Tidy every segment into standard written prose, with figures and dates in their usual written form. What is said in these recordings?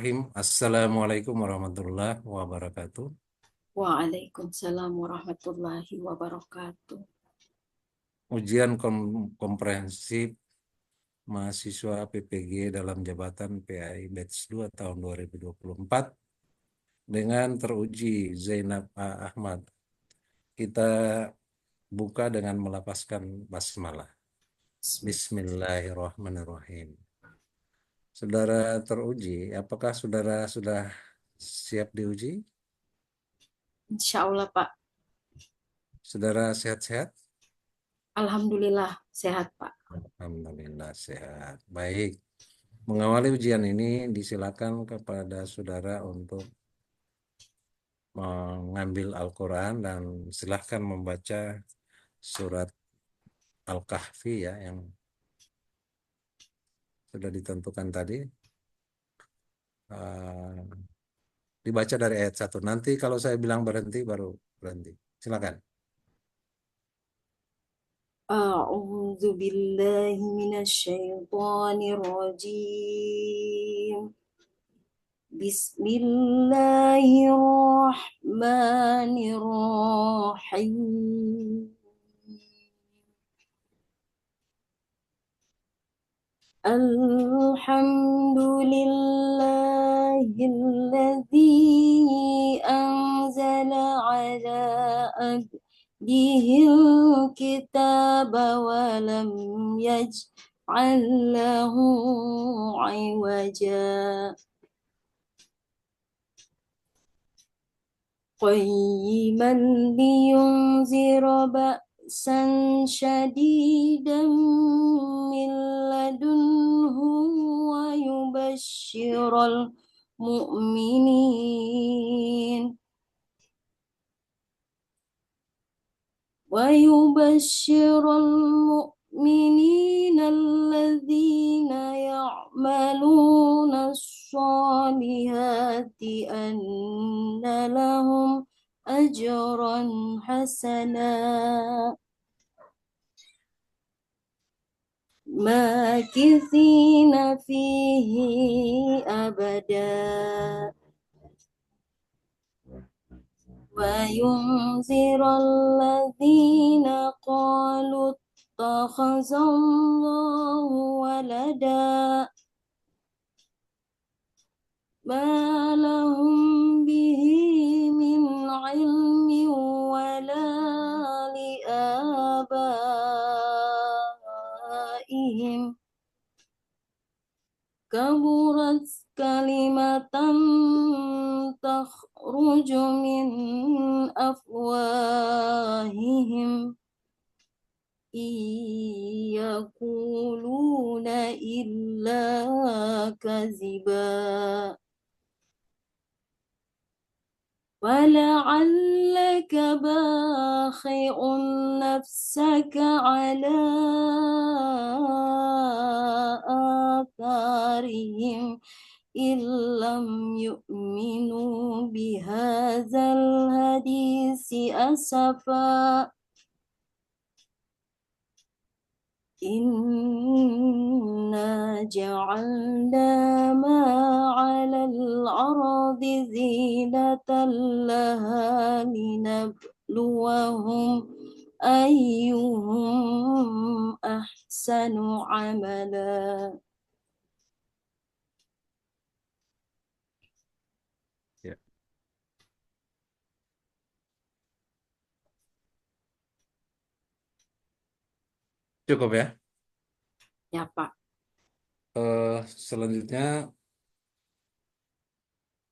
Bismillahirrahmanirrahim. Assalamualaikum warahmatullahi wabarakatuh. Waalaikumsalam warahmatullahi wabarakatuh. Ujian komprehensif mahasiswa PPG dalam jabatan PAI Batch 2 tahun 2024 dengan teruji Zainab A. Ahmad. Kita buka dengan melafazkan basmalah. Bismillahirrahmanirrahim. Saudara teruji, apakah saudara sudah siap diuji? Insya Allah Pak. Saudara sehat-sehat? Alhamdulillah sehat Pak. Alhamdulillah sehat. Baik. Mengawali ujian ini, disilakan kepada saudara untuk mengambil Al-Quran dan silahkan membaca surat Al-Kahfi ya, yang sudah ditentukan tadi. Eh, Dibaca dari ayat 1. Nanti kalau saya bilang berhenti, baru berhenti. Silakan. A'udzu billahi minasyaitonir rajim. Bismillahirrahmanirrahim. Alhamdulillahilladzi anzala ala abdihil kitaba wa lam yaj'al lahu iwaja qayyiman liyunzira ba'san syadidan min ladunhu wa yubashshiral mu'minin الذين يعملون الصالحات أن لهم أجرا حسنا ماكثين فيه أبدا وينذر الذين قالوا اتخذ الله ولدا ما لهم به من علم ولا لآبائهم كبرت كلمة تخرج من أفواههم إن يقولون إلا كذبا ولعلك باخع نفسك على آثارهم إن لم يؤمنوا بهذا الحديث أسفا إنا جعلنا ما على الأرض زينة لها لنبلوهم أيهم أحسن عملا. Ya. Cukup ya. Ya Pak. Selanjutnya,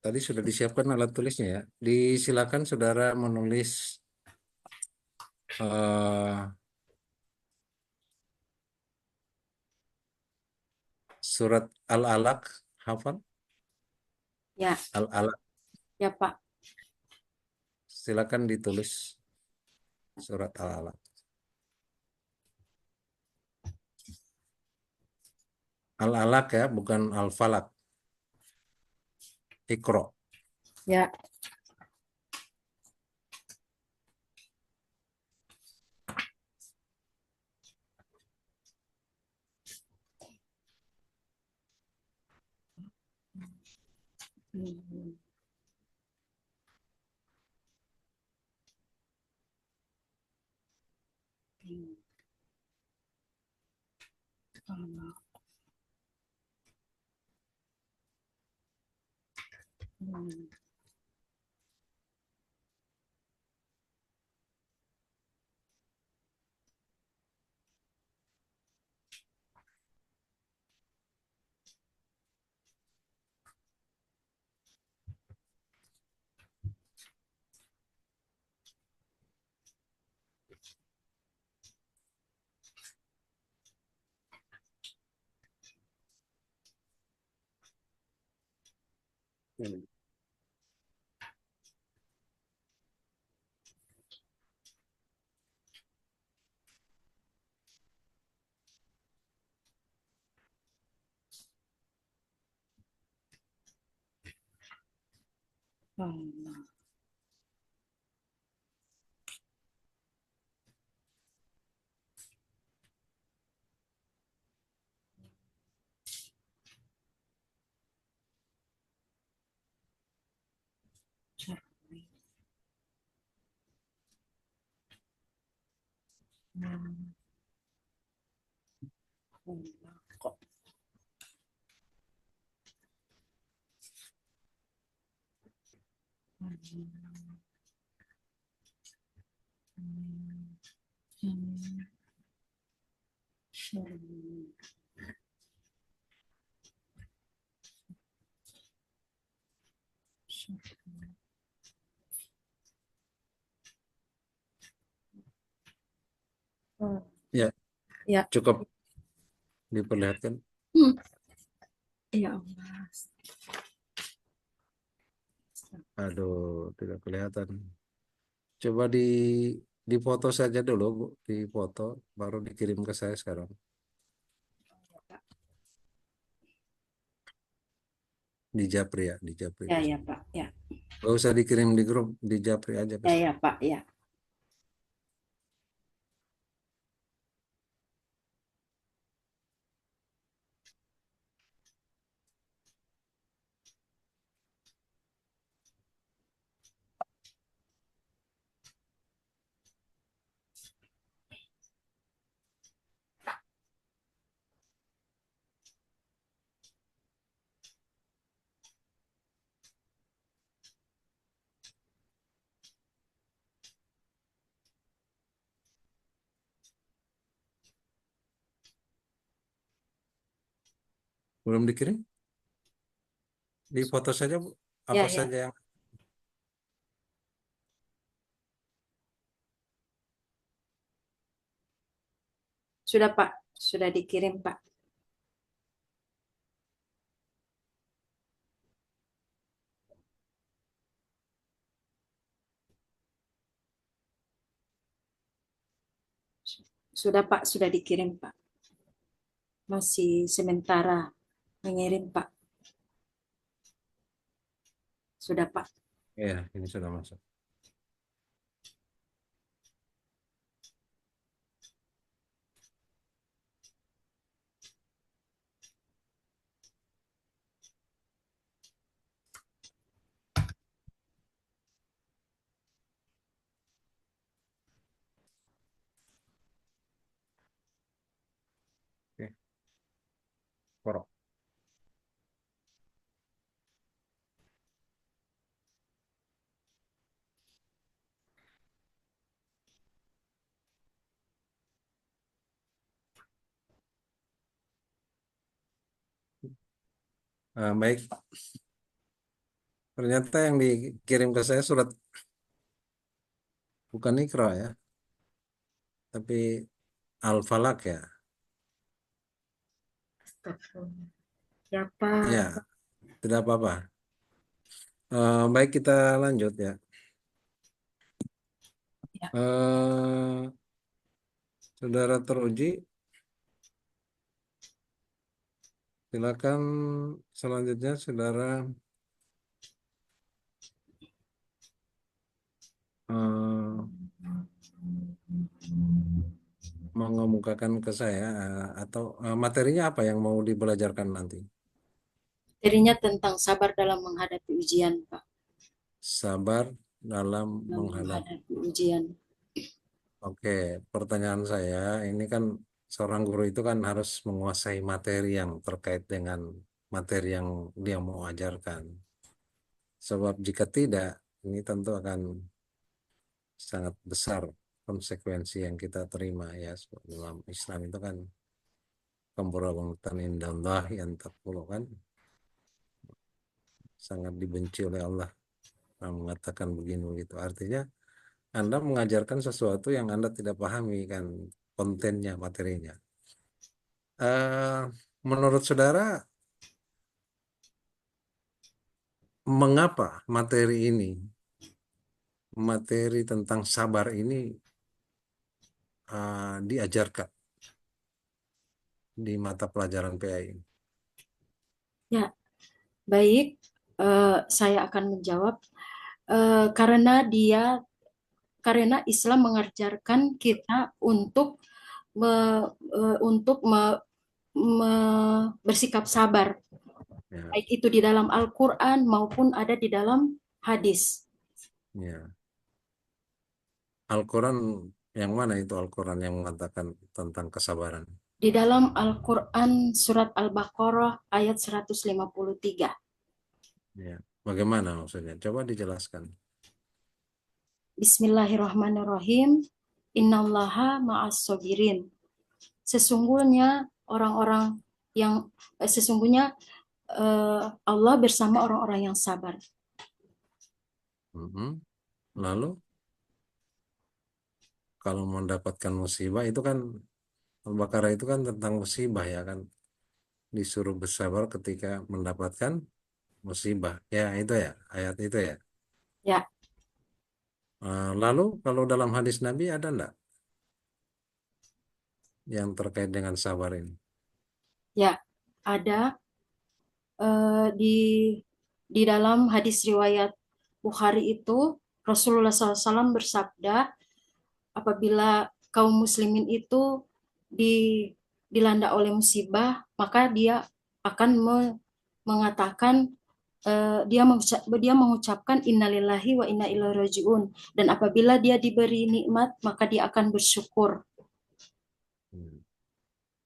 tadi sudah disiapkan alat tulisnya ya. Disilakan saudara menulis eh, surat Al-Alaq, hafal? Ya, Al-Alaq. ya Pak. Silakan ditulis surat Al-Alaq. Al-Alaq ya, bukan Al-Falaq. Iqra. Ya. Hmm. Hmm. Hmm. Hmm. Hmm. Cari. Hmm. Kok. Hmm. Hmm. Hmm. Hmm. Hmm. Ya, Ya. cukup diperlihatkan. Hmm. Ya Allah. Aduh, tidak kelihatan. Coba di foto saja dulu, Bu. Di foto, baru dikirim ke saya sekarang. Di Japri ya, di Japri. Ya, ya, Pak. Ya. Gak usah dikirim di grup, di Japri aja, Ya, Mas. ya, Pak. Ya. Belum dikirim? Di foto saja, Bu. Ya, Apa ya. saja yang... Sudah, Pak. Sudah dikirim, Pak. Sudah, Pak. Sudah dikirim, Pak. Masih sementara mengirim, Pak. Sudah, Pak. Ya, ini sudah masuk. Oke, korok. Baik, ternyata yang dikirim ke saya surat bukan Iqra ya, tapi Al-Falak ya. Ya, Pak. Ya, tidak apa-apa. Baik, kita lanjut ya. Ya. Eh, Saudara teruji, silakan selanjutnya saudara eh, mengemukakan ke saya atau materinya apa yang mau dibelajarkan nanti. Materinya tentang sabar dalam menghadapi ujian, Pak. Sabar dalam Dalam menghadapi. menghadapi ujian. Oke, pertanyaan saya ini kan seorang guru itu kan harus menguasai materi yang terkait dengan materi yang dia mau ajarkan. Sebab jika tidak, ini tentu akan sangat besar konsekuensi yang kita terima ya. Sebab dalam Islam itu kan keberangkatan indallah yang takulu kan sangat dibenci oleh Allah. Nah, mengatakan begini begitu. Artinya Anda mengajarkan sesuatu yang Anda tidak pahami kan kontennya, materinya. Eh, Menurut saudara, mengapa materi tentang sabar ini diajarkan di mata pelajaran PAI ini? Ya, baik. Saya akan menjawab. Karena Islam mengajarkan kita bersikap sabar, Ya, baik itu di dalam Al-Quran maupun ada di dalam hadis. ya. Al-Quran yang mana itu Al-Quran yang mengatakan tentang kesabaran? Di dalam Al-Quran surat Al-Baqarah ayat 153. Ya. Bagaimana maksudnya? Coba dijelaskan. Bismillahirrahmanirrahim. Innallaha ma'as sabirin. Sesungguhnya orang-orang yang sesungguhnya Allah bersama orang-orang yang sabar. Mhm. Lalu kalau mendapatkan musibah itu kan Al-Baqarah itu kan tentang musibah ya kan disuruh bersabar ketika mendapatkan musibah. Ya itu ya ayat itu ya. Ya, Lalu kalau dalam hadis Nabi ada enggak yang terkait dengan sabar ini? ya, ada di dalam hadis riwayat Bukhari itu Rasulullah SAW bersabda, apabila kaum muslimin itu di, dilanda oleh musibah, maka dia akan mengatakan dia mengucapkan innalillahi wa inna ilaihi rajiun, dan apabila dia diberi nikmat maka dia akan bersyukur. Hmm.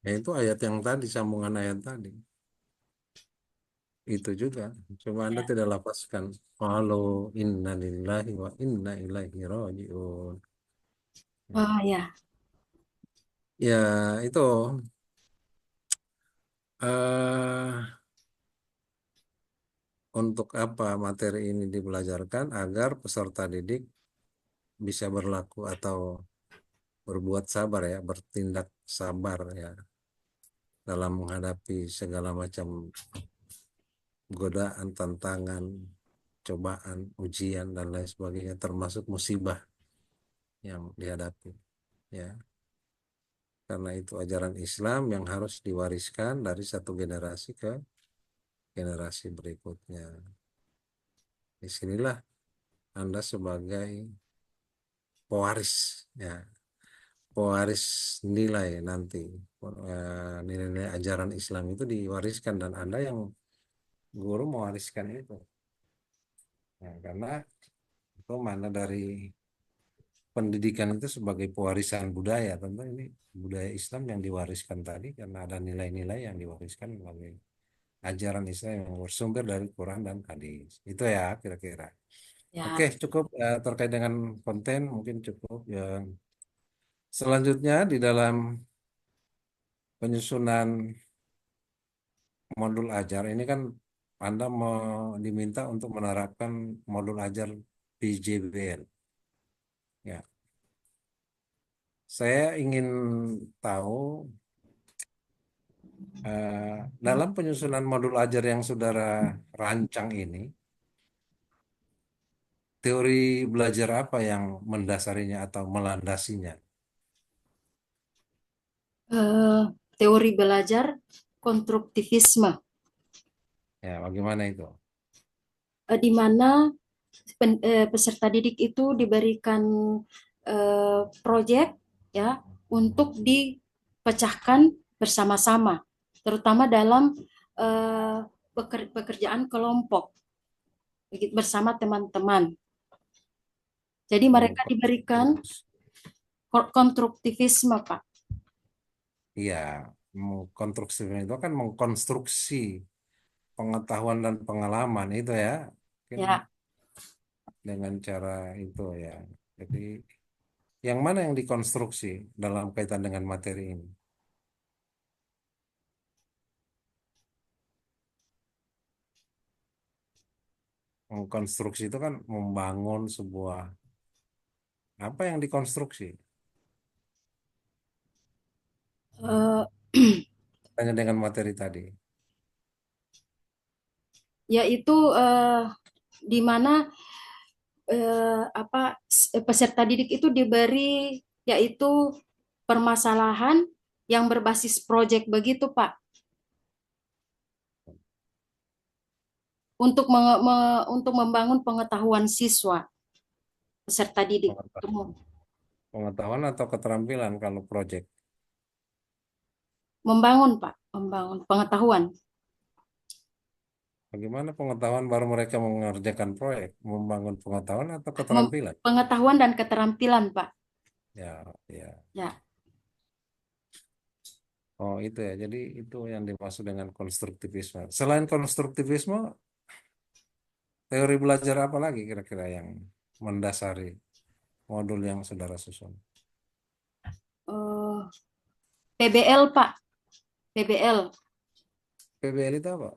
Ya itu ayat yang tadi sambungan ayat tadi itu juga. Coba Anda Ya. tidak lapaskan. Kalau inna lillahi wa inna ilaihi rajiun. Oh ya, Ya itu eh untuk apa materi ini dibelajarkan agar peserta didik bisa berlaku atau berbuat sabar ya, bertindak sabar ya dalam menghadapi segala macam godaan, tantangan, cobaan, ujian dan lain sebagainya termasuk musibah yang dihadapi ya. Karena itu ajaran Islam yang harus diwariskan dari satu generasi ke generasi berikutnya. Disinilah Anda sebagai pewaris ya, pewaris nilai nanti nilai-nilai ajaran Islam itu diwariskan dan Anda yang guru mewariskan itu. Nah, karena itu mana dari pendidikan itu sebagai pewarisan budaya, tentu ini budaya Islam yang diwariskan tadi karena ada nilai-nilai yang diwariskan melalui ajaran Islam yang bersumber dari Quran dan hadis. Itu ya kira-kira. Oke, ya. cukup terkait dengan konten mungkin cukup ya. Selanjutnya di dalam penyusunan modul ajar ini kan Anda mau diminta untuk menerapkan modul ajar PJBL. Ya, saya ingin tahu dalam penyusunan modul ajar yang saudara rancang ini, teori belajar apa yang mendasarinya atau melandasinya? Eh, Teori belajar konstruktivisme, Ya, bagaimana itu? di mana peserta didik itu diberikan proyek ya untuk dipecahkan bersama-sama, terutama dalam eh, pekerjaan kelompok bersama teman-teman. Jadi Oh, mereka diberikan konstruktivisme, Pak. iya, konstruksi itu kan mengkonstruksi pengetahuan dan pengalaman itu ya, mungkin Ya, dengan cara itu ya. Jadi yang mana yang dikonstruksi dalam kaitan dengan materi ini? Mengkonstruksi itu kan membangun sebuah apa yang dikonstruksi? eh, Tanya dengan materi tadi. yaitu di mana apa peserta didik itu diberi yaitu permasalahan yang berbasis proyek begitu, Pak, untuk untuk membangun pengetahuan siswa peserta didik. Pengetahuan atau keterampilan kalau proyek. Membangun, Pak, membangun pengetahuan. Bagaimana pengetahuan baru mereka mengerjakan proyek? Membangun pengetahuan atau keterampilan? Pengetahuan dan keterampilan, Pak. Ya, ya. Ya. Oh, itu ya. Jadi itu yang dimaksud dengan konstruktivisme. Selain konstruktivisme, teori belajar apa lagi kira-kira yang mendasari modul yang saudara susun? eh, PBL, Pak. PBL. PBL itu apa?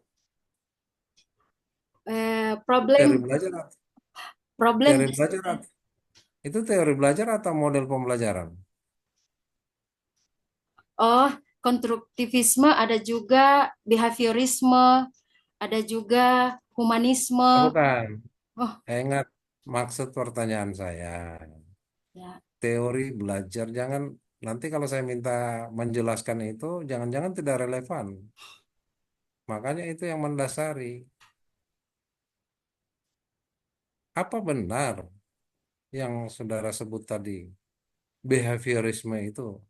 Teori Problem belajar, problem teori belajar apa? Itu teori belajar atau model pembelajaran? oh, konstruktivisme, ada juga behaviorisme, ada juga Oh, humanisme. bukan. Oh, Ingat maksud pertanyaan saya. ya. Teori belajar jangan nanti kalau saya minta menjelaskan itu jangan-jangan tidak relevan. Makanya itu yang mendasari. Apa benar yang saudara sebut tadi? Behaviorisme itu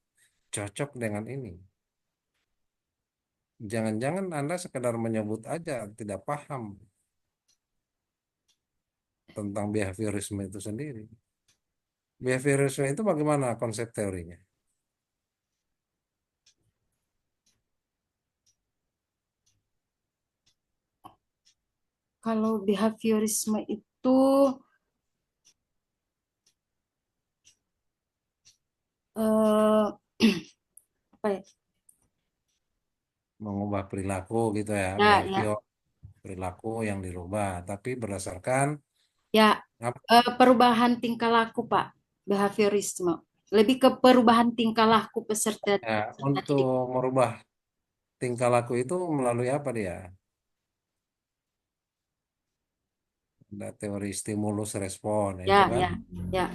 cocok dengan ini. Jangan-jangan Anda sekedar menyebut aja tidak paham tentang behaviorisme itu sendiri. Behaviorisme itu bagaimana konsep teorinya? Kalau behaviorisme itu eh, apa ya? Mengubah perilaku gitu ya, Ya, ya, behavior, perilaku yang dirubah, tapi berdasarkan ya. apa? Perubahan tingkah laku, Pak. Behaviorisme. Lebih ke perubahan tingkah laku Ya, peserta untuk didik. merubah tingkah laku itu melalui apa dia? Ada teori stimulus respon itu Ya, kan. ya, ya,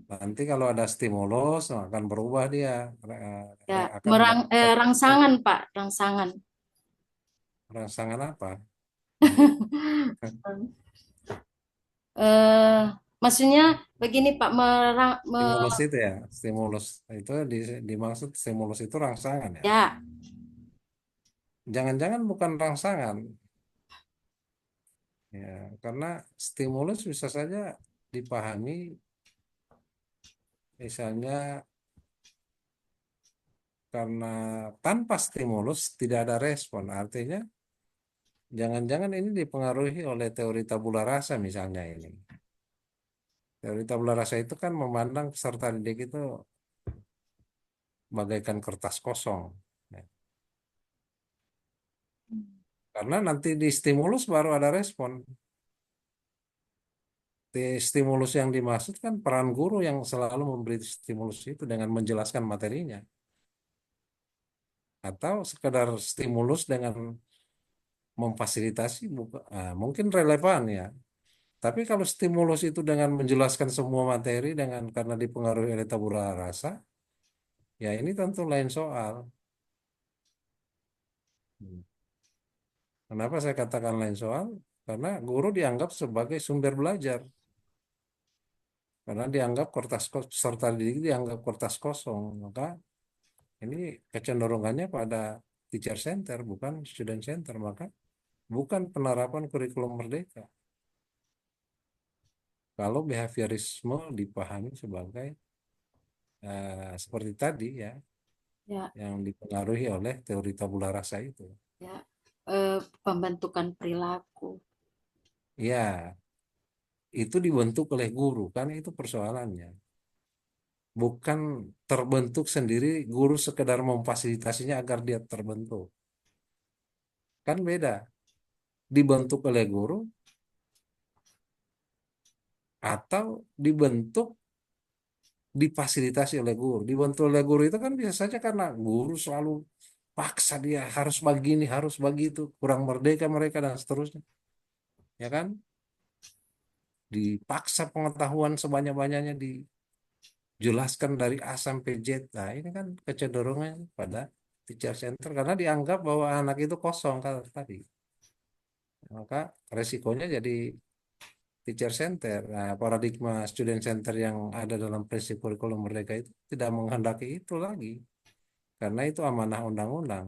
Nanti kalau ada stimulus akan berubah dia, ya. akan mendapatkan Rangsangan, Pak, rangsangan. rangsangan apa? eh Maksudnya begini, Pak, Stimulus itu ya, stimulus itu dimaksud stimulus itu rangsangan ya. ya, Jangan-jangan bukan rangsangan, ya, karena stimulus bisa saja dipahami misalnya karena tanpa stimulus tidak ada respon. Artinya jangan-jangan ini dipengaruhi oleh teori tabula rasa misalnya ini. Teori tabula rasa itu kan memandang peserta didik itu bagaikan kertas kosong. Ya. Karena nanti di stimulus baru ada respon. Stimulus yang dimaksud kan peran guru yang selalu memberi stimulus itu dengan menjelaskan materinya. Atau sekedar stimulus dengan memfasilitasi, mungkin relevan ya. Tapi kalau stimulus itu dengan menjelaskan semua materi dengan karena dipengaruhi oleh tabula rasa, ya ini tentu lain soal. Hmm. Kenapa saya katakan lain soal? Karena guru dianggap sebagai sumber belajar. Karena dianggap peserta didik dianggap kertas kosong. Maka ini kecenderungannya pada teacher center, bukan student center. Maka bukan penerapan kurikulum merdeka. Kalau behaviorisme dipahami sebagai seperti tadi ya, Ya, yang dipengaruhi oleh teori tabula rasa itu. ya. Pembentukan perilaku. Ya, itu dibentuk oleh guru, kan itu persoalannya. Bukan terbentuk sendiri, guru sekedar memfasilitasinya agar dia terbentuk. Kan beda. Dibentuk oleh guru atau dibentuk difasilitasi oleh guru. Dibentuk oleh guru itu kan bisa saja karena guru selalu paksa dia harus begini, harus begitu, kurang merdeka mereka dan seterusnya. Ya kan? Dipaksa pengetahuan sebanyak-banyaknya dijelaskan dari A sampai Z. Nah, ini kan kecenderungan pada teacher center karena dianggap bahwa anak itu kosong kan tadi. Maka resikonya jadi teacher center. Nah, paradigma student center yang ada dalam prinsip kurikulum mereka itu tidak menghendaki itu lagi. Karena itu amanah undang-undang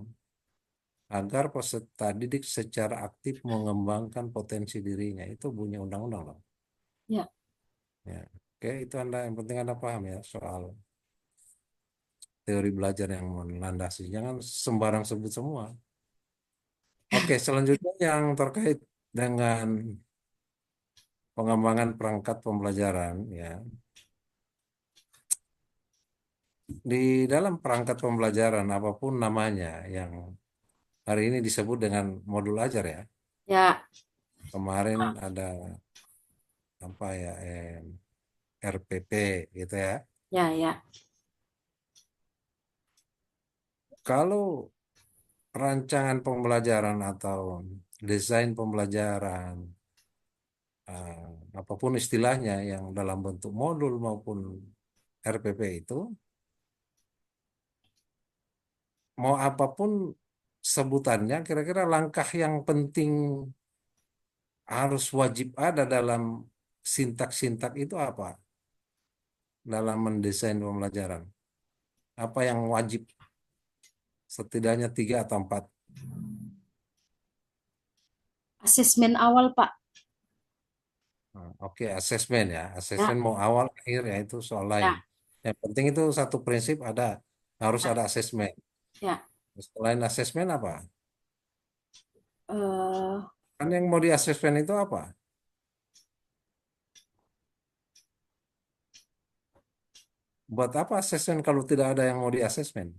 agar peserta didik secara aktif mengembangkan potensi dirinya. Itu bunyi undang-undang loh. Ya, Ya. Oke, itu Anda yang penting Anda paham ya soal teori belajar yang melandasi. Jangan sembarang sebut semua. Oke, selanjutnya yang terkait dengan pengembangan perangkat pembelajaran ya. Di dalam perangkat pembelajaran apapun namanya yang hari ini disebut dengan modul ajar ya. ya, Kemarin ada apa ya RPP gitu ya. ya, ya, Kalau rancangan pembelajaran atau desain pembelajaran eh, apapun istilahnya yang dalam bentuk modul maupun RPP itu mau apapun sebutannya kira-kira langkah yang penting harus wajib ada dalam sintak-sintak itu apa dalam mendesain pembelajaran? Apa yang wajib setidaknya tiga atau empat? asesmen awal, Pak. Nah, oke, asesmen ya. Ya, Asesmen mau awal akhir ya itu soal lain. ya, Yang penting itu satu prinsip ada harus ya, ada asesmen. ya. Selain asesmen apa? Eh, Kan yang mau di asesmen itu apa? Buat apa asesmen kalau tidak ada yang mau di asesmen?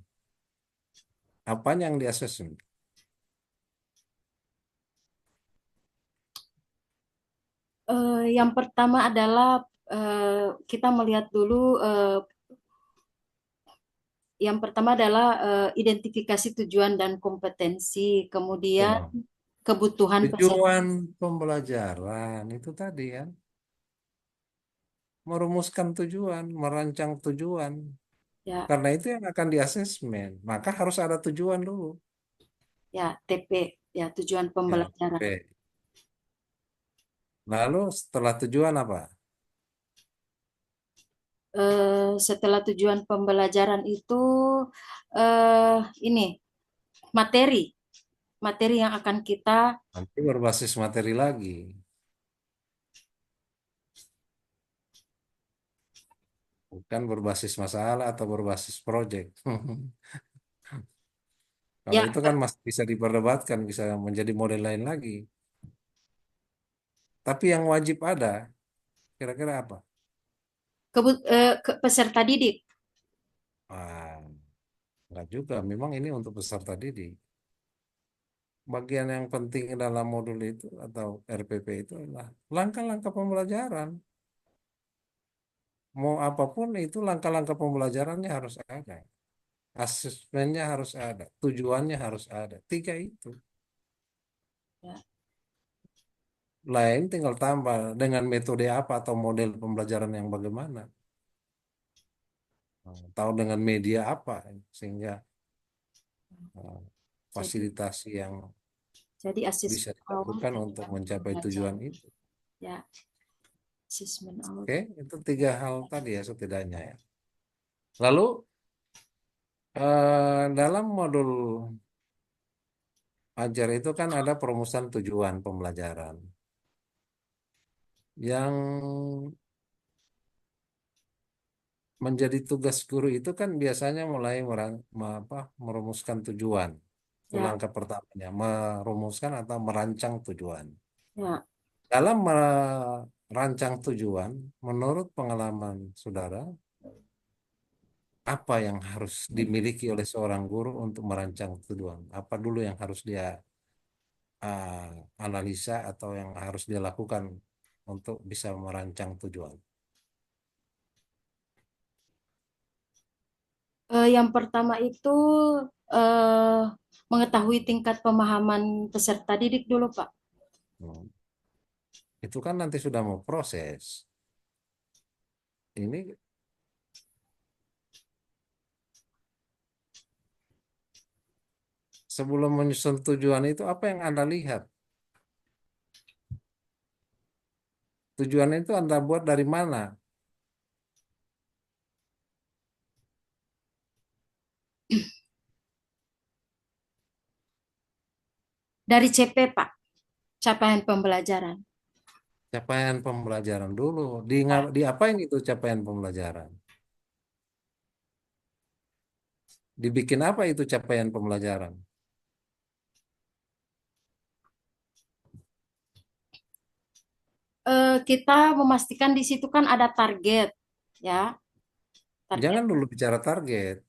Apanya yang di asesmen? yang pertama adalah kita melihat dulu yang pertama adalah identifikasi tujuan dan kompetensi, kemudian Tuh. kebutuhan peserta. Tujuan pembelajaran itu tadi kan merumuskan tujuan, merancang tujuan. Ya, Karena itu yang akan di asesmen, maka harus ada tujuan dulu. ya, TP, ya, tujuan Ya, pembelajaran. oke. Lalu setelah tujuan apa? Setelah tujuan pembelajaran itu ini materi, materi yang akan kita Nanti berbasis materi lagi, bukan berbasis masalah atau berbasis proyek. Kalau ya itu kan masih bisa diperdebatkan, bisa menjadi model lain lagi. Tapi yang wajib ada, kira-kira apa? peserta didik. Ah, enggak juga. Memang ini untuk peserta didik. Bagian yang penting dalam modul itu atau RPP itu adalah langkah-langkah pembelajaran. Mau apapun itu langkah-langkah pembelajarannya harus ada. Asesmennya harus ada. Tujuannya harus ada. Tiga itu. Ya, Lain tinggal tambah dengan metode apa atau model pembelajaran yang bagaimana. Atau dengan media apa. Sehingga eh, jadi fasilitasi yang jadi bisa asesmen awal dilakukan untuk ketika mencapai tujuan pembelajaran. itu. Ya, asesmen awal. Oke, itu tiga hal tadi ya setidaknya ya. Lalu dalam modul ajar itu kan ada perumusan tujuan pembelajaran. Yang menjadi tugas guru itu kan biasanya mulai merumuskan tujuan. Itu Ya, langkah pertamanya, merumuskan atau merancang tujuan. ya. Dalam merancang tujuan, menurut pengalaman saudara, apa yang harus dimiliki oleh seorang guru untuk merancang tujuan? Apa dulu yang harus dia uh, analisa atau yang harus dia lakukan untuk bisa merancang tujuan? Yang pertama itu eh, mengetahui tingkat pemahaman peserta didik dulu, Pak. Hmm. Itu kan nanti sudah mau proses. Ini sebelum menyusun tujuan itu apa yang Anda lihat? Tujuan itu Anda buat dari mana? Dari CP, Pak, capaian pembelajaran. Capaian pembelajaran dulu. Ya. Di apain itu capaian pembelajaran? Dibikin apa itu capaian pembelajaran? Kita memastikan di situ kan ada target, ya, target. Jangan dulu bicara target.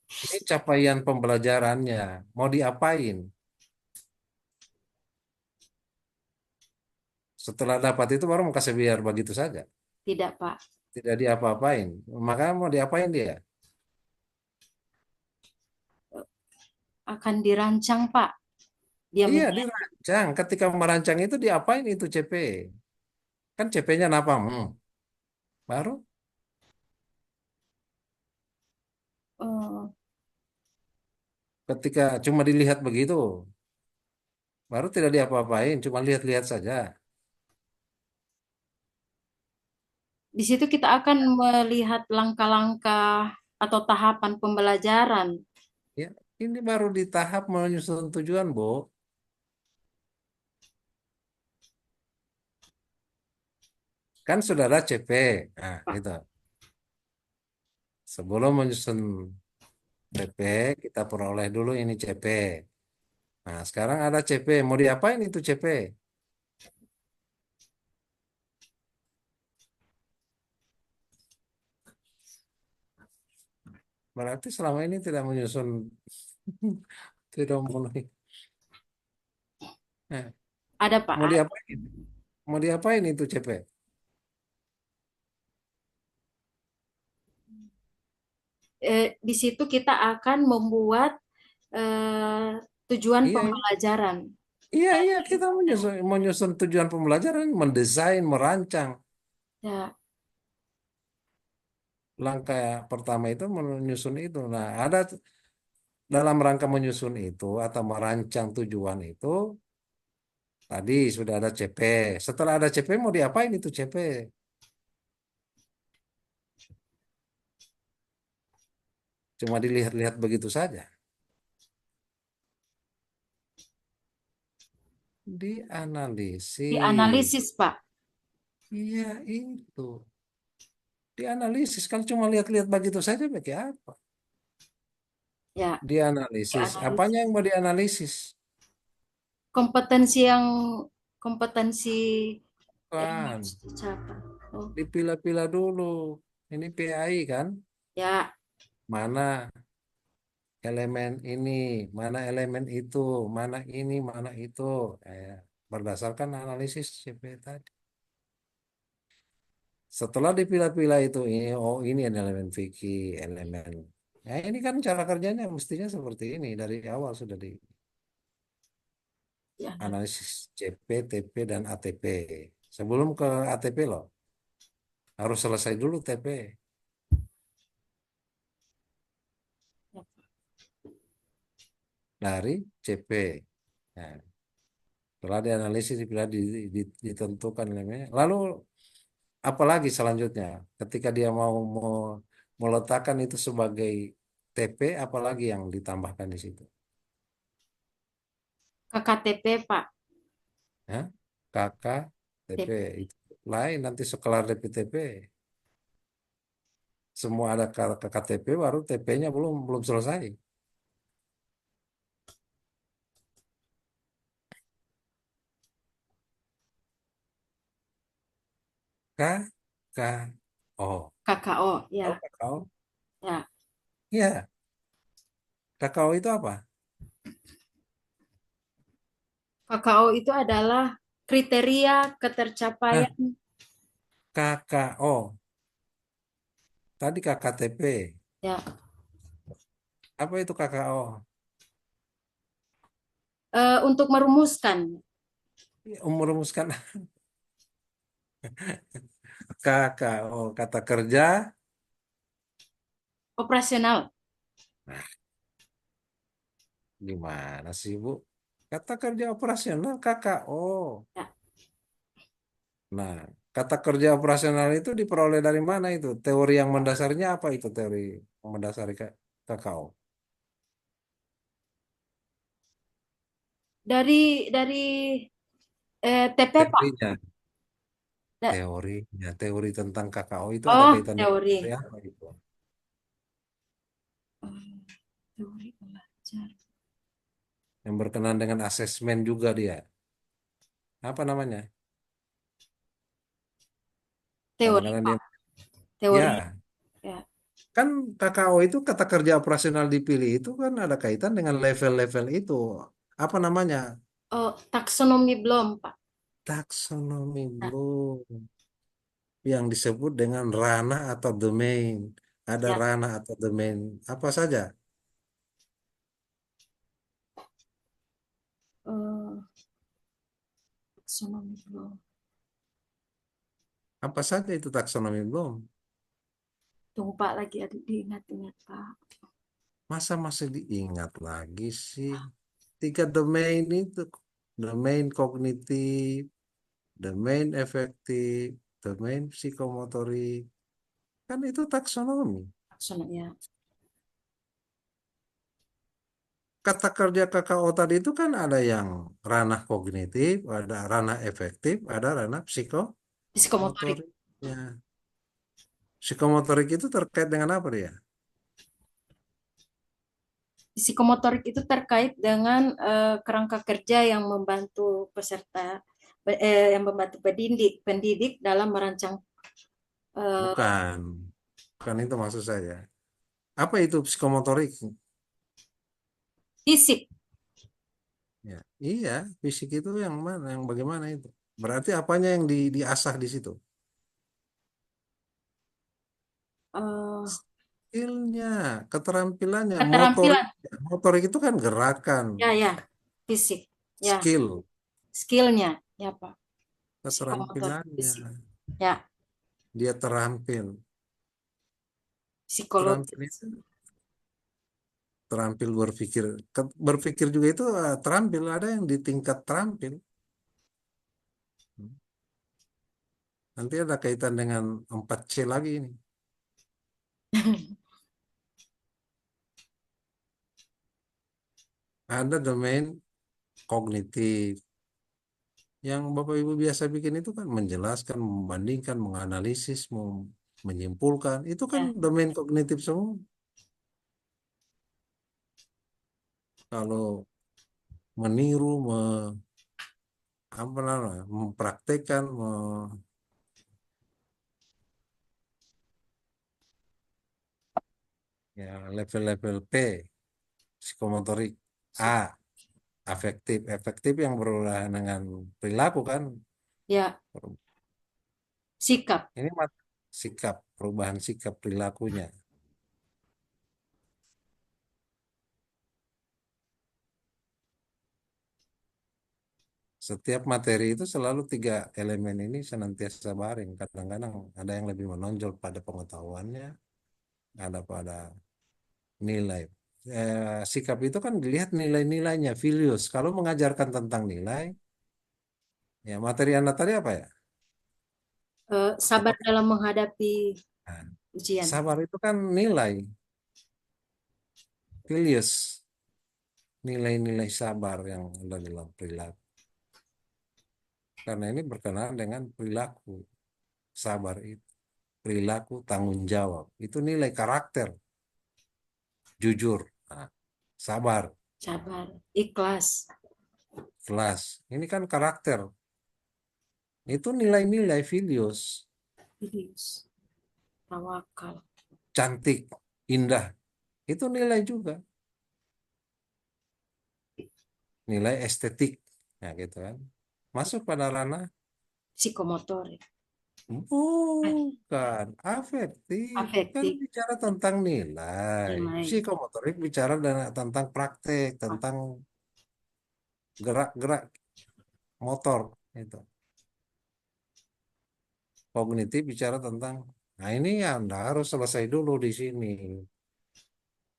Ini capaian pembelajarannya. Mau diapain? Setelah dapat itu baru mau kasih biar begitu saja. Tidak, Pak. Tidak diapa-apain. Maka mau diapain dia? Akan dirancang, Pak. Dia Iya, minta dirancang. Ketika merancang itu diapain itu CP? Kan CP-nya apa? Baru eh, ketika cuma dilihat begitu, baru tidak diapa-apain, cuma lihat-lihat saja. di situ kita akan melihat langkah-langkah atau tahapan pembelajaran. Ya, ini baru di tahap menyusun tujuan, Bu. Kan sudah ada CP. Nah, Pak. itu. Sebelum menyusun CP, kita peroleh dulu ini CP. Nah, sekarang ada CP. Mau diapain itu CP? Berarti selama ini tidak menyusun, tidak memenuhi. Nah, Ada, Pak. mau diapain? Mau diapain itu CP? Di situ kita akan membuat tujuan Iya, iya. pembelajaran. Iya, iya, kita menyusun tujuan pembelajaran, mendesain, merancang. Ya, Langkah pertama itu menyusun itu. Nah, ada dalam rangka menyusun itu atau merancang tujuan itu, tadi sudah ada CP. Setelah ada CP, mau diapain itu CP? Cuma dilihat-lihat begitu saja. Dianalisis. dianalisis, Pak. Iya, itu. Dianalisis. Kalau cuma lihat-lihat begitu saja, bagi apa? Ya, Dianalisis. Apanya dianalisis. yang mau dianalisis? Kompetensi yang kompetensi yang Kan, harus dicapai. Oh, dipilah-pilah dulu. Ini PAI kan? ya, Mana elemen ini, mana elemen itu, mana ini, mana itu. Berdasarkan analisis CP tadi. Setelah dipilah-pilah itu, ini elemen fikih, elemen. Nah, ini kan cara kerjanya mestinya seperti ini. Dari awal sudah dianalisis. dianalisis CP, TP, dan ATP. Sebelum ke ATP loh, harus selesai dulu TP dari CP. Nah, setelah dianalisis, ditentukan elemennya. Lalu apalagi selanjutnya, ketika dia mau meletakkan itu sebagai TP, apalagi yang ditambahkan di situ? KKTP, Pak. Ya, KKTP TP. itu lain nanti sekelar DPTP. Semua ada KKTP baru TP-nya belum belum selesai. KKO. KKO, Tahu ya. KKO? Ya. Iya, KKO itu apa? KKO itu adalah kriteria Nah, ketercapaian, KKO. Tadi KKTP. ya, Apa itu KKO? untuk merumuskan Merumuskan KKO. Kata kerja. operasional. Nah, gimana sih, Bu? Kata kerja operasional KKO. Ya. Nah, kata kerja operasional itu diperoleh dari mana itu? Teori yang mendasarinya apa itu teori yang mendasari KKO? Dari TP, Pak. Teorinya, Da- teori tentang KKO itu ada Oh, kaitan dengan teori teori. apa itu? Teori belajar. Yang berkenaan dengan asesmen juga dia. Apa namanya? Teori, Kadang-kadang dia, Pak. Teori. ya, Ya. kan KKO itu kata kerja operasional dipilih itu kan ada kaitan dengan level-level itu. Apa namanya? Oh, taksonomi belum, Pak. Taksonomi Nah, belum. Yang disebut dengan ranah atau domain. Ada ya. ranah atau domain apa saja? eh, Taksonomi belum. Apa saja itu taksonomi belum? Tunggu, Pak, lagi ada diingat-ingat, Pak. Masa masih diingat lagi sih? Tiga domain itu, domain kognitif, domain efektif, domain psikomotorik, kan itu taksonomi. Taksonomi, ya. Kata kerja KKO tadi itu kan ada yang ranah kognitif, ada ranah efektif, ada ranah Psikomotorik. psikomotorik. Ya. Psikomotorik itu terkait dengan apa dia? Psikomotorik itu terkait dengan kerangka kerja yang membantu peserta, yang membantu pendidik dalam merancang eh, Bukan, bukan itu maksud saya. Apa itu psikomotorik? fisik. Ya, iya, fisik itu yang mana, yang bagaimana itu? Berarti apanya yang diasah di situ? eh, Skillnya, keterampilannya, motorik. Keterampilan, Motorik itu kan gerakan, ya, ya, fisik, ya, skill, skillnya, ya, Pak. Psikomotorik keterampilannya. fisik, ya, Dia terampil. Terampil psikologis. itu terampil berpikir. Berpikir juga itu terampil. Ada yang di tingkat terampil. Nanti ada kaitan dengan 4C lagi ini. Ada domain kognitif. Yang Bapak Ibu biasa bikin itu kan menjelaskan, membandingkan, menganalisis, menyimpulkan. Itu kan Ya. domain kognitif semua. Kalau meniru, apa namanya, mempraktekkan, ya level-level P, psikomotorik, A, afektif, efektif yang berhubungan dengan perilaku kan. Ya, sikap. Ini sikap, perubahan sikap perilakunya. Setiap materi itu selalu tiga elemen ini senantiasa bareng. Kadang-kadang ada yang lebih menonjol pada pengetahuannya, ada pada nilai. Sikap itu kan dilihat nilai-nilainya, Filius. Kalau mengajarkan tentang nilai, ya materi Anda tadi apa ya? Sabar Apa? dalam menghadapi Nah, ujian. sabar itu kan nilai, Filius. nilai-nilai sabar yang ada dalam perilaku. Karena ini berkenaan dengan perilaku sabar itu, perilaku tanggung jawab. Itu nilai karakter, jujur, nah, sabar, sabar, ikhlas, kelas. Ini kan karakter. Itu nilai-nilai Filius, ikhlas, tawakal. cantik, indah. Itu nilai juga, nilai estetik. Nah, gitu kan. Masuk pada ranah Psikomotor, bukan afektif, kan afektif, bicara tentang nilai. nilai. Psikomotorik bicara tentang praktek, tentang gerak-gerak motor itu. Kognitif bicara tentang, nah ini ya Anda harus selesai dulu di sini,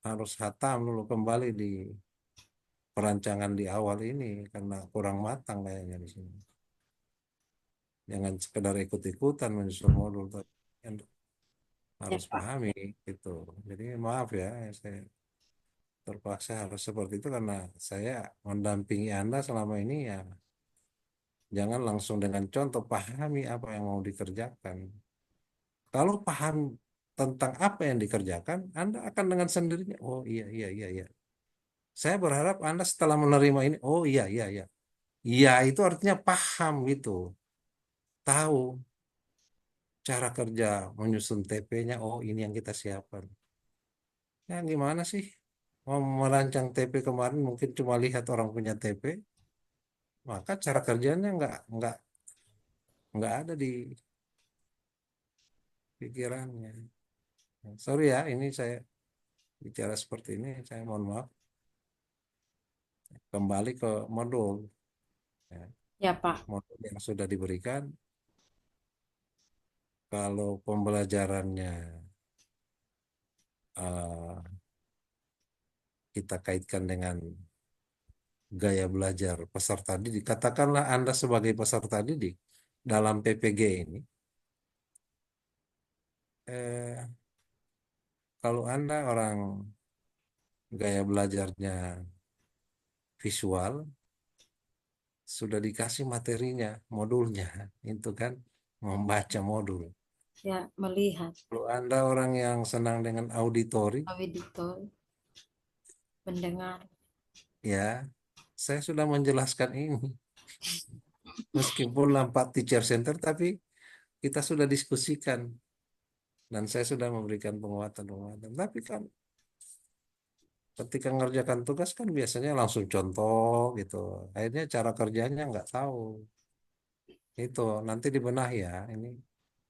harus hatam dulu kembali di perancangan di awal ini karena kurang matang kayaknya di sini. Jangan sekedar ikut-ikutan menyusun modul, tapi Anda Ya harus Pak, pahami itu. Jadi maaf ya, saya terpaksa harus seperti itu karena saya mendampingi Anda selama ini ya. Jangan langsung dengan contoh, pahami apa yang mau dikerjakan. Kalau paham tentang apa yang dikerjakan, Anda akan dengan sendirinya, oh iya, iya, iya, iya. Saya berharap Anda setelah menerima ini, oh iya, iya, iya. Iya itu artinya paham gitu. Tahu cara kerja menyusun TP-nya, oh ini yang kita siapkan. Ya gimana sih? Mau merancang TP kemarin mungkin cuma lihat orang punya TP, maka cara kerjanya nggak ada di pikirannya. Sorry ya, ini saya bicara seperti ini, saya mohon maaf. Kembali ke modul, ya. ya Pak, Modul yang sudah diberikan, kalau pembelajarannya eh, kita kaitkan dengan gaya belajar peserta didik, katakanlah Anda sebagai peserta didik dalam PPG ini, eh, kalau Anda orang gaya belajarnya visual, sudah dikasih materinya, modulnya, itu kan membaca modul. ya melihat, Kalau Anda orang yang senang dengan auditori, auditor, mendengar. ya, saya sudah menjelaskan ini. Meskipun Lampat Teacher Center, tapi kita sudah diskusikan dan saya sudah memberikan penguatan-penguatan. Tapi kan ketika mengerjakan tugas kan biasanya langsung contoh gitu. Akhirnya cara kerjanya nggak tahu. Itu nanti dibenah ya. Ini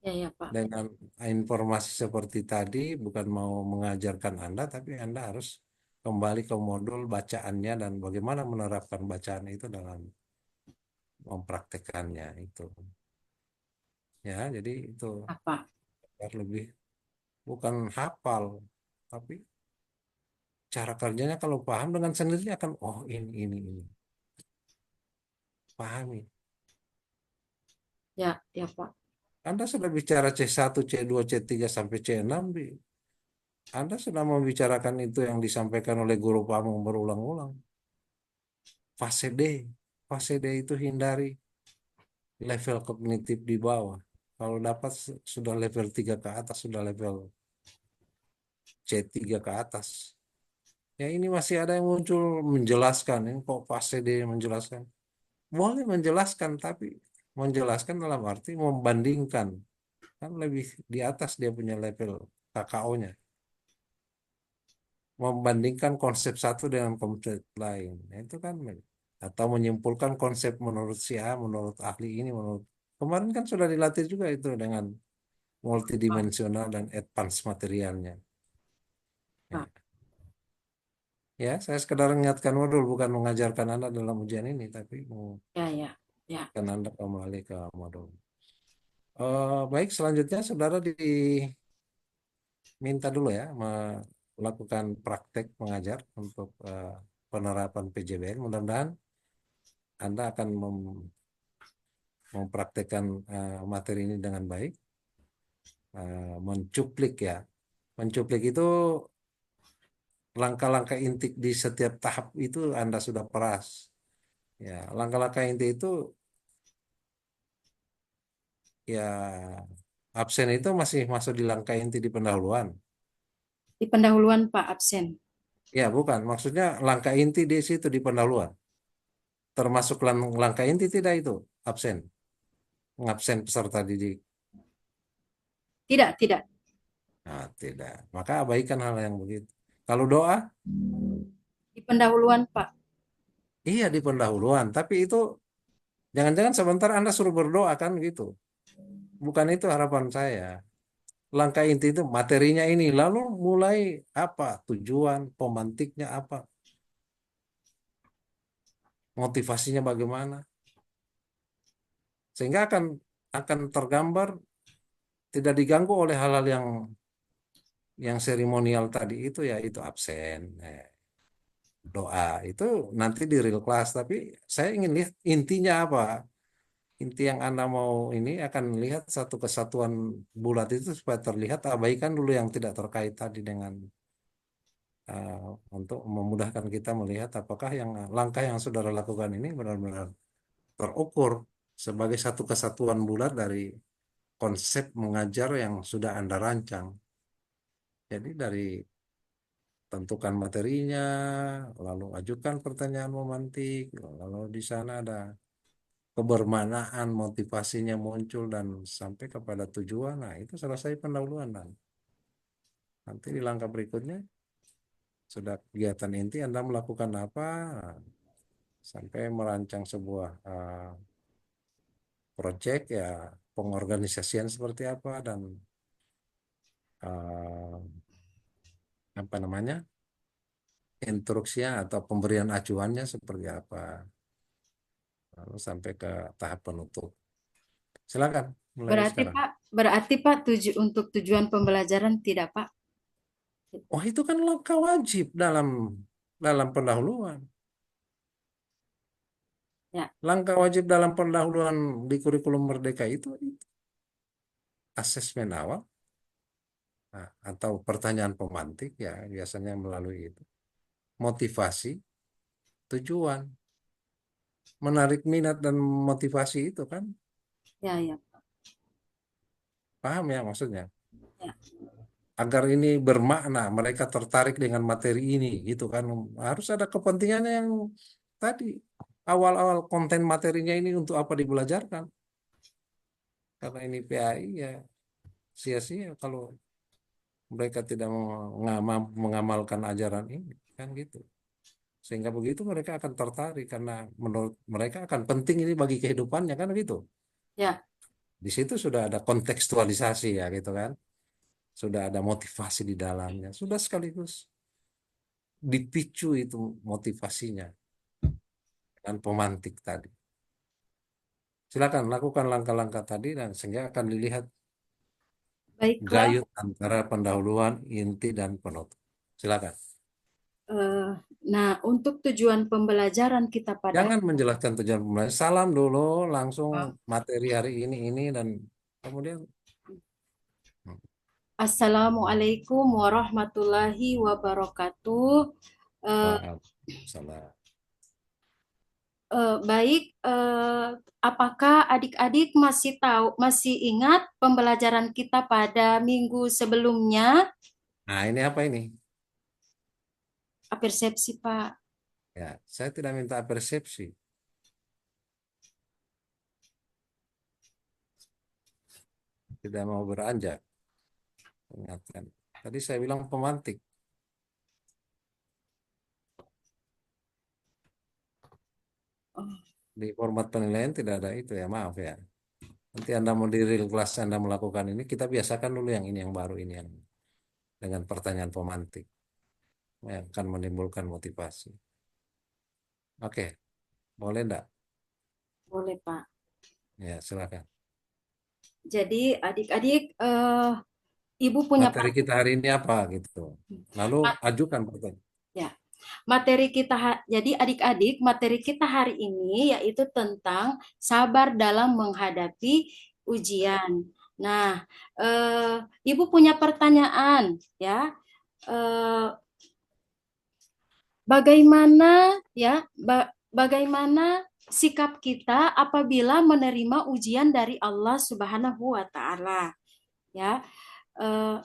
Ya ya Pak, dengan informasi seperti tadi bukan mau mengajarkan Anda, tapi Anda harus kembali ke modul bacaannya dan bagaimana menerapkan bacaan itu dalam mempraktekannya itu. Ya, jadi itu apa? biar lebih bukan hafal, tapi cara kerjanya kalau paham dengan sendirinya akan oh ini pahami. Ya ya Pak, Anda sudah bicara C1, C2, C3 sampai C6, Anda sudah membicarakan itu yang disampaikan oleh guru kamu berulang-ulang. Fase D, fase D itu hindari level kognitif di bawah. Kalau dapat sudah level 3 ke atas, sudah level C3 ke atas. Ya ini masih ada yang muncul menjelaskan, ini kok fase D menjelaskan. Boleh menjelaskan, tapi menjelaskan dalam arti membandingkan. Kan lebih di atas dia punya level KKO-nya. Membandingkan konsep satu dengan konsep lain. Nah, itu kan atau menyimpulkan konsep menurut si A, menurut ahli ini, menurut kemarin kan sudah dilatih juga itu dengan Pak, multidimensional dan advance materialnya. Pak. Ya, ya, saya sekedar mengingatkan modul, bukan mengajarkan Anda dalam ujian ini, tapi Ya ya ya. mengingatkan Anda kembali ke modul. Baik, selanjutnya saudara diminta dulu ya melakukan praktek mengajar untuk penerapan PJBN. Mudah-mudahan Anda akan mempraktekkan materi ini dengan baik. Mencuplik ya. Mencuplik itu langkah-langkah inti di setiap tahap itu Anda sudah peras. Ya, langkah-langkah inti itu ya absen itu masih masuk di langkah inti di pendahuluan. Di pendahuluan Pak absen. Ya, bukan. Maksudnya langkah inti di situ di pendahuluan. Termasuk langkah inti tidak itu absen, ngabsen peserta didik. Tidak, tidak. Nah, tidak. Maka abaikan hal yang begitu. Kalau doa, Di pendahuluan Pak. iya di pendahuluan. Tapi itu jangan-jangan sebentar Anda suruh berdoa kan gitu. Bukan itu harapan saya. Langkah inti itu materinya ini. Lalu mulai apa? Tujuan, pemantiknya apa? Motivasinya bagaimana? Sehingga akan tergambar tidak diganggu oleh hal-hal yang seremonial tadi itu ya itu absen. Doa itu nanti di real class tapi saya ingin lihat intinya apa. Inti yang Anda mau ini akan lihat satu kesatuan bulat itu supaya terlihat, abaikan dulu yang tidak terkait tadi dengan eh, untuk memudahkan kita melihat apakah yang langkah yang saudara lakukan ini benar-benar terukur sebagai satu kesatuan bulat dari konsep mengajar yang sudah Anda rancang. Jadi dari tentukan materinya, lalu ajukan pertanyaan memantik, lalu di sana ada kebermanaan, motivasinya muncul dan sampai kepada tujuan. Nah, itu selesai pendahuluan dan nanti di langkah berikutnya sudah kegiatan inti Anda melakukan apa sampai merancang sebuah proyek ya pengorganisasian seperti apa dan uh, apa namanya instruksinya atau pemberian acuannya seperti apa lalu sampai ke tahap penutup. Silakan mulai sekarang. Berarti Pak untuk tujuan pembelajaran tidak Pak? Oh, itu kan langkah wajib dalam dalam pendahuluan. Ya, Langkah wajib dalam pendahuluan di kurikulum Merdeka itu asesmen awal nah, atau pertanyaan pemantik ya biasanya melalui itu. Motivasi, tujuan, menarik minat dan motivasi itu kan ya, ya, paham ya maksudnya. ya, Agar ini bermakna, mereka tertarik dengan materi ini gitu kan. Harus ada kepentingannya yang tadi awal-awal konten materinya ini untuk apa dibelajarkan. Karena ini PAI ya sia-sia kalau mereka tidak mengamalkan ajaran ini kan gitu sehingga begitu mereka akan tertarik karena menurut mereka akan penting ini bagi kehidupannya kan gitu ya, di situ sudah ada kontekstualisasi ya gitu kan sudah ada motivasi di dalamnya sudah sekaligus dipicu itu motivasinya dan pemantik tadi silakan lakukan langkah-langkah tadi dan sehingga akan dilihat baiklah. gayut antara pendahuluan inti dan penutup silakan. Eh, nah, untuk tujuan pembelajaran kita pada Jangan menjelaskan tujuan pembelajaran. Salam dulu, langsung materi hari ini dan kemudian Assalamualaikum warahmatullahi wabarakatuh. Eh, Waalaikumsalam. Baik, apakah adik-adik masih tahu, masih ingat pembelajaran kita pada minggu sebelumnya? Nah, ini apa ini? Persepsi, Pak. Ya, saya tidak minta persepsi, tidak mau beranjak. Ingatkan. Tadi saya bilang pemantik. Oh, Di format penilaian tidak ada itu ya, maaf ya. Nanti Anda mau di real class Anda melakukan ini, kita biasakan dulu yang ini yang baru ini yang dengan pertanyaan pemantik yang akan menimbulkan motivasi. Oke, boleh enggak? boleh, Pak. Ya, silakan. Jadi, adik-adik, Ibu punya Materi kita hari ini apa gitu. Lalu pertanyaan. ajukan pertanyaan. Ya, jadi adik-adik, materi kita hari ini yaitu tentang sabar dalam menghadapi ujian. Nah, Ibu punya pertanyaan, ya. Eh, bagaimana ya bagaimana sikap kita apabila menerima ujian dari Allah Subhanahu wa taala ya. Eh,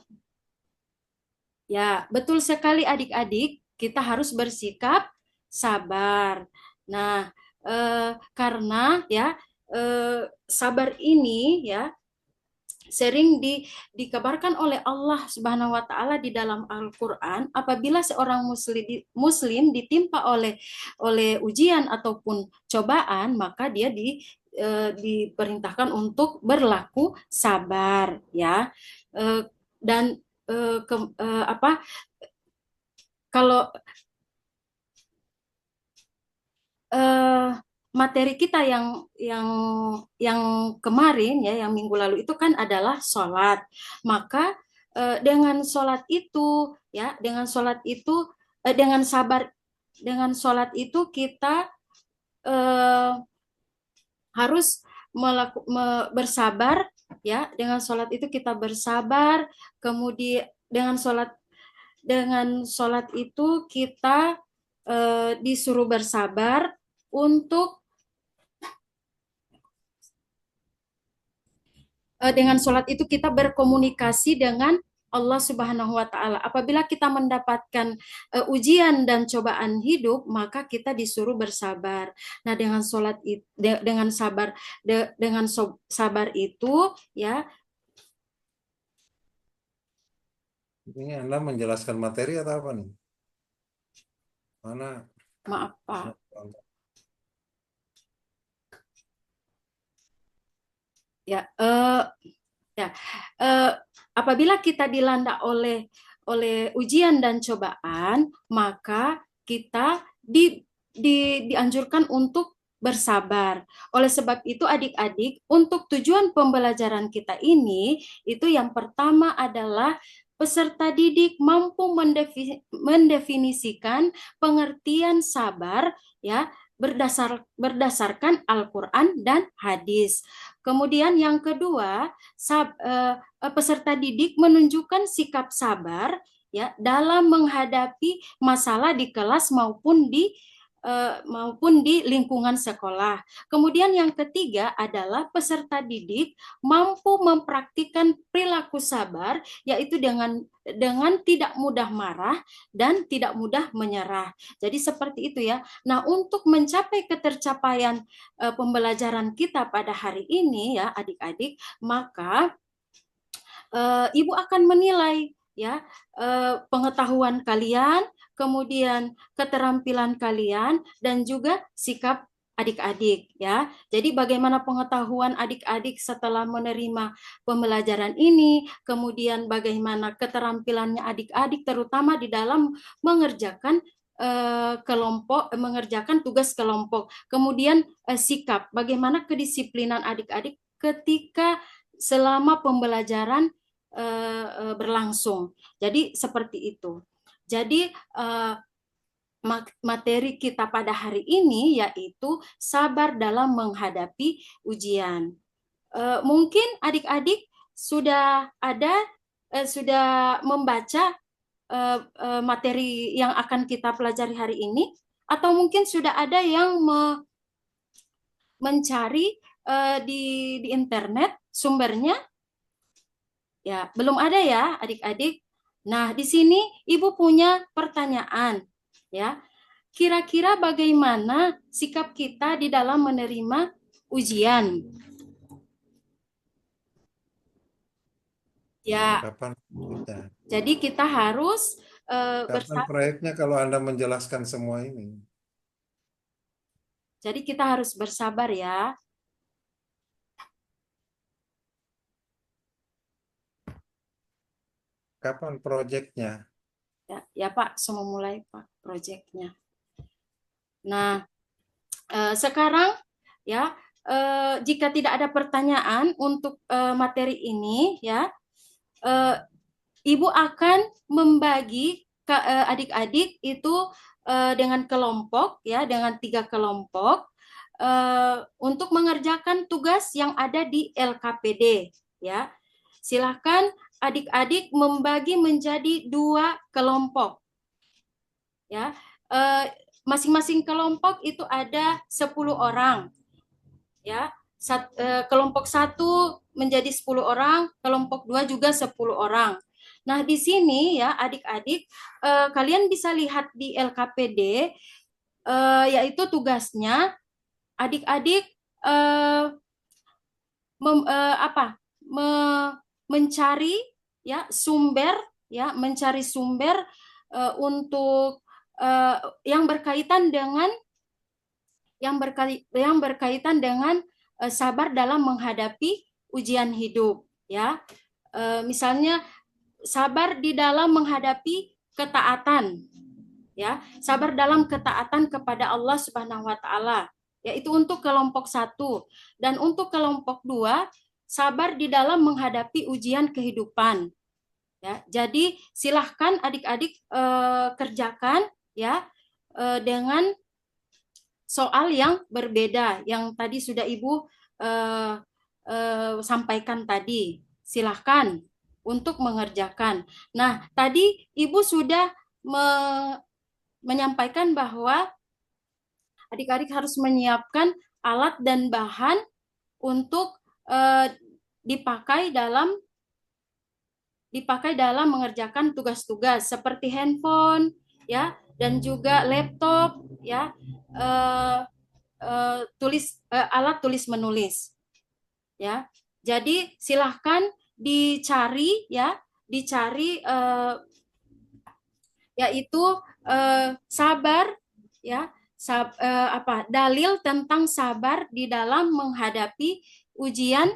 Ya, betul sekali adik-adik, kita harus bersikap sabar. Nah, karena ya sabar ini ya sering dikabarkan oleh Allah Subhanahu wa taala di dalam Al-Qur'an, apabila seorang muslim ditimpa oleh ujian ataupun cobaan, maka dia diperintahkan untuk berlaku sabar ya. Dan apa kalau eh, materi kita yang kemarin ya, yang minggu lalu itu kan adalah sholat. Maka dengan sholat itu ya, dengan sholat itu kita eh, harus bersabar ya. Dengan sholat itu kita bersabar, kemudian dengan sholat itu kita disuruh bersabar untuk dengan sholat itu kita berkomunikasi dengan Allah Subhanahu wa taala. Apabila kita mendapatkan ujian dan cobaan hidup, maka kita disuruh bersabar. Nah, dengan sholat dengan sabar itu ya. Ini Anda menjelaskan materi atau apa nih? Mana? Maaf Pak. Ya, ya, apabila kita dilanda oleh ujian dan cobaan, maka kita dianjurkan untuk bersabar. Oleh sebab itu, adik-adik, untuk tujuan pembelajaran kita ini, itu yang pertama adalah peserta didik mampu mendefinisikan pengertian sabar ya berdasarkan Al-Quran dan hadis. Kemudian yang kedua, peserta didik menunjukkan sikap sabar ya dalam menghadapi masalah di kelas maupun di lingkungan sekolah. Kemudian yang ketiga adalah peserta didik mampu mempraktikkan perilaku sabar, yaitu dengan tidak mudah marah dan tidak mudah menyerah. Jadi seperti itu ya. Nah, untuk mencapai ketercapaian pembelajaran kita pada hari ini ya adik-adik, maka ibu akan menilai ya pengetahuan kalian, kemudian keterampilan kalian dan juga sikap adik-adik ya. Jadi bagaimana pengetahuan adik-adik setelah menerima pembelajaran ini, kemudian bagaimana keterampilannya adik-adik terutama di dalam mengerjakan mengerjakan tugas kelompok. Kemudian sikap, bagaimana kedisiplinan adik-adik ketika selama pembelajaran berlangsung. Jadi seperti itu. Jadi materi kita pada hari ini yaitu sabar dalam menghadapi ujian. Mungkin adik-adik sudah membaca materi yang akan kita pelajari hari ini, atau mungkin sudah ada yang mencari di internet sumbernya. Ya, belum ada ya adik-adik. Nah, di sini Ibu punya pertanyaan. Ya, kira-kira bagaimana sikap kita di dalam menerima ujian? Ya, Kapan kita? jadi kita harus Kapan proyeknya kalau Anda menjelaskan semua ini? Jadi kita harus bersabar ya. Kapan proyeknya? Ya Pak, semua mulai Pak proyeknya. Nah, sekarang ya jika tidak ada pertanyaan untuk materi ini ya, Ibu akan membagi adik-adik itu dengan kelompok ya, dengan 3 kelompok untuk mengerjakan tugas yang ada di LKPD ya. Silakan adik-adik membagi menjadi 2 kelompok ya. eh, masing-masing kelompok itu ada 10 orang, ya. Kelompok satu menjadi 10 orang, kelompok dua juga 10 orang. Nah, di sini ya adik-adik, kalian bisa lihat di LKPD, yaitu tugasnya adik-adik eh, apa mencari ya sumber, ya mencari sumber untuk yang berkaitan dengan yang berkaitan dengan sabar dalam menghadapi ujian hidup, ya. Misalnya sabar di dalam menghadapi ketaatan, ya, sabar dalam ketaatan kepada Allah Subhanahu wa taala, yaitu untuk kelompok satu. Dan untuk kelompok dua, sabar di dalam menghadapi ujian kehidupan, ya. Jadi silahkan adik-adik kerjakan, ya, dengan soal yang berbeda yang tadi sudah Ibu eh, sampaikan tadi. Silahkan untuk mengerjakan. Nah, tadi Ibu sudah menyampaikan bahwa adik-adik harus menyiapkan alat dan bahan untuk dipakai dalam mengerjakan tugas-tugas seperti handphone, ya, dan juga laptop, ya, eh, alat tulis menulis, ya. Jadi silahkan dicari, ya, dicari yaitu sabar, ya, dalil tentang sabar di dalam menghadapi ujian,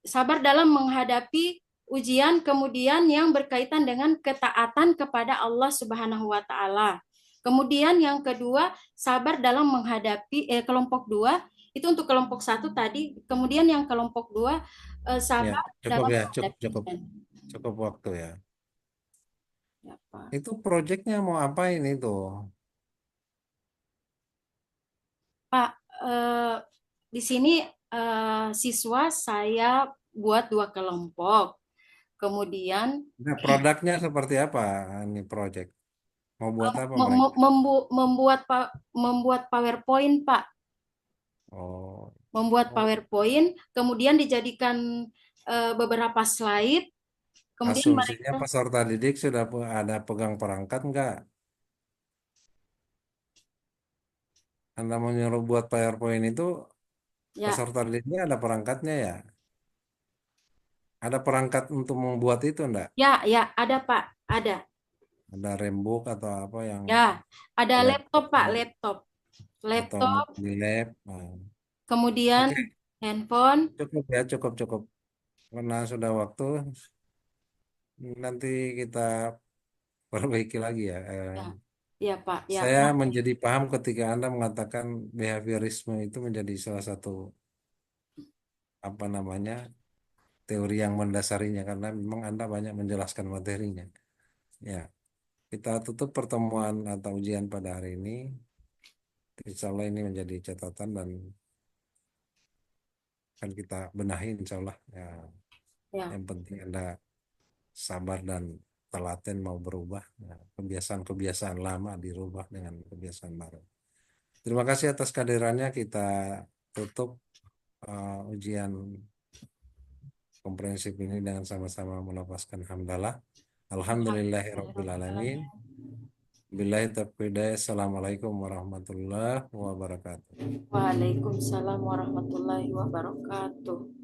sabar dalam menghadapi ujian, kemudian yang berkaitan dengan ketaatan kepada Allah Subhanahu wa taala. Kemudian yang kedua, sabar dalam menghadapi kelompok dua, itu untuk kelompok satu tadi. Kemudian yang kelompok dua, Ya, sabar cukup dalam ya, cukup, menghadapi cukup, ujian. cukup waktu ya. Ya, Pak. Itu proyeknya mau apa ini tuh? Pak, di sini siswa saya buat 2 kelompok. Kemudian Nah, produknya seperti apa ini project? Mau buat apa mereka? membuat PowerPoint, Pak. Oh, Membuat oh, PowerPoint, kemudian dijadikan beberapa slide, kemudian asumsinya mereka, peserta didik sudah ada pegang perangkat nggak? Anda mau nyuruh buat PowerPoint itu ya, peserta didiknya ada perangkatnya ya? Ada perangkat untuk membuat itu enggak? ya, ada, Pak, ada. Ada rembuk atau apa yang Ya, ada laptop, laptop Pak, laptop. atau Laptop, di lab? Nah, kemudian oke, handphone. cukup ya, cukup, cukup. Karena sudah waktu, nanti kita perbaiki lagi ya. Ya, ya, Pak, ya. Saya Nah, menjadi paham ketika Anda mengatakan behaviorisme itu menjadi salah satu apa namanya teori yang mendasarinya karena memang Anda banyak menjelaskan materinya. Ya, kita tutup pertemuan atau ujian pada hari ini. Insya Allah ini menjadi catatan dan akan kita benahi insya Allah. Ya, ya, yang penting Anda sabar dan telaten mau berubah. Ya, kebiasaan-kebiasaan lama dirubah dengan kebiasaan baru. Terima kasih atas kehadirannya. Kita tutup ujian komprehensif ini dengan sama-sama melafazkan hamdalah. Alhamdulillahirrabbilalamin. Billahi taufiq hidayah. Assalamualaikum warahmatullahi wabarakatuh. Waalaikumsalam warahmatullahi wabarakatuh.